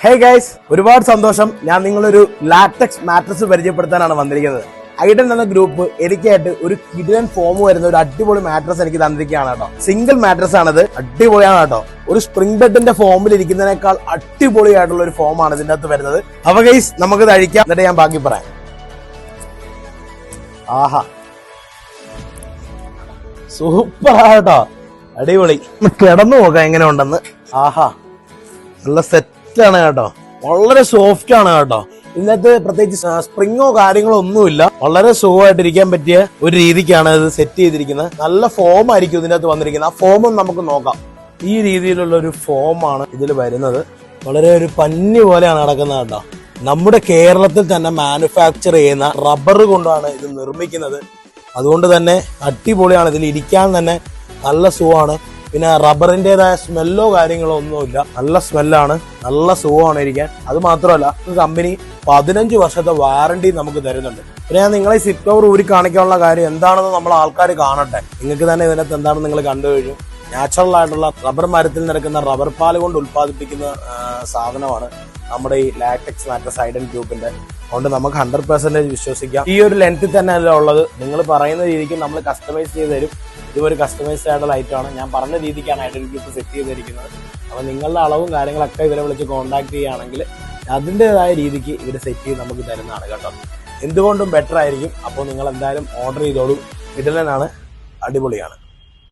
Hey guys, ഒരുപാട് സന്തോഷം. ഞാൻ നിങ്ങളൊരു ലാറ്റക്സ് മാട്രസ് പരിചയപ്പെടുത്താനാണ് വന്നിരിക്കുന്നത്. ഐഡൻ എന്ന ഗ്രൂപ്പ് എനിക്കായിട്ട് ഒരു കിടിലൻ ഫോം വരുന്ന ഒരു അടിപൊളി മാട്രസ് എനിക്ക് തന്നിരിക്കുകയാണ് കേട്ടോ. സിംഗിൾ മാട്രസ് ആണിത്, അടിപൊളിയാണ് കേട്ടോ. ഒരു സ്പ്രിംഗ് ബെഡിന്റെ ഫോമിൽ ഇരിക്കുന്നതിനേക്കാൾ അടിപൊളിയായിട്ടുള്ള ഒരു ഫോമാണ് ഇതിന്റെ അകത്ത് വരുന്നത്. അപ്പൊ ഗൈസ്, നമുക്കിത് അഴിക്കാം, എന്നിട്ട് ഞാൻ ബാക്കി പറയാം. ആഹാ, സൂപ്പർ കേട്ടോ, അടിപൊളി. കിടന്നു നോക്കാം എങ്ങനെ ഉണ്ടെന്ന്. ആഹാ, നല്ല സെറ്റാണ് കേട്ടോ, വളരെ സോഫ്റ്റ് ആണ് കേട്ടോ. ഇതിനകത്ത് പ്രത്യേകിച്ച് സ്പ്രിങ്ങോ കാര്യങ്ങളോ ഒന്നുമില്ല, വളരെ സുഖമായിട്ടിരിക്കാൻ പറ്റിയ ഒരു രീതിക്കാണ് ഇത് സെറ്റ് ചെയ്തിരിക്കുന്നത്. നല്ല ഫോം ആയിരിക്കും ഇതിനകത്ത് വന്നിരിക്കുന്നത്. ആ ഫോമും നമുക്ക് നോക്കാം. ഈ രീതിയിലുള്ള ഒരു ഫോമാണ് ഇതിൽ വരുന്നത്. വളരെ ഒരു പഞ്ഞി പോലെയാണ് നടക്കുന്നത് കേട്ടോ. നമ്മുടെ കേരളത്തിൽ തന്നെ മാനുഫാക്ചർ ചെയ്യുന്ന റബ്ബർ കൊണ്ടാണ് ഇത് നിർമ്മിക്കുന്നത്. അതുകൊണ്ട് തന്നെ അടിപൊളിയാണ്. ഇതിൽ ഇരിക്കാൻ തന്നെ നല്ല സുഖമാണ്. പിന്നെ റബ്ബറിൻ്റെതായ സ്മെല്ലോ കാര്യങ്ങളോ ഒന്നുമില്ല, നല്ല സ്മെല്ലാണ്, നല്ല സുഖമാണ് ഇരിക്കാൻ. അത് മാത്രമല്ല, കമ്പനി 15 വർഷത്തെ വാറണ്ടി നമുക്ക് തരുന്നുണ്ട്. പിന്നെ ഞാൻ നിങ്ങളെ സിറ്റ് കവർ ഊരി കാണിക്കാനുള്ള കാര്യം എന്താണെന്ന് നമ്മൾ ആൾക്കാർ കാണട്ടെ. നിങ്ങൾക്ക് തന്നെ ഇതിനകത്ത് എന്താണെന്ന് നിങ്ങൾ കണ്ടു കഴിഞ്ഞു. നാച്ചുറൽ ആയിട്ടുള്ള റബ്ബർ മരത്തിൽ നടക്കുന്ന റബ്ബർ പാൽ കൊണ്ട് ഉൽപ്പാദിപ്പിക്കുന്ന സാധനമാണ് നമ്മുടെ ഈ ലാറ്റക്സ് മാട്രസ് ഐഡൻ ഗ്രൂപ്പിന്റെ. അതുകൊണ്ട് നമുക്ക് 100% വിശ്വസിക്കാം. ഈ ഒരു ലെങ്ത്തിൽ തന്നെ അല്ല ഉള്ളത്. നിങ്ങൾ പറയുന്ന രീതിക്ക് നമ്മൾ കസ്റ്റമൈസ് ചെയ്ത് തരും. ഇതൊരു കസ്റ്റമൈസ്ഡ് ആയിട്ടുള്ള ഐറ്റമാണ്. ഞാൻ പറഞ്ഞ രീതിക്കാണ് ഐഡൻ ഗ്രൂപ്പ് സെറ്റ് ചെയ്തിരിക്കുന്നത്. അപ്പോൾ നിങ്ങളുടെ അളവും കാര്യങ്ങളൊക്കെ ഇവരെ വിളിച്ച് കോൺടാക്ട് ചെയ്യുകയാണെങ്കിൽ അതിൻ്റെതായ രീതിക്ക് ഇവർ സെറ്റ് ചെയ്ത് നമുക്ക് തരുന്നതാണ് കേട്ടോ. എന്തുകൊണ്ടും ബെറ്റർ ആയിരിക്കും. അപ്പോൾ നിങ്ങൾ എന്തായാലും ഓർഡർ ചെയ്തോളൂ. കിടിലനാണ്, അടിപൊളിയാണ്.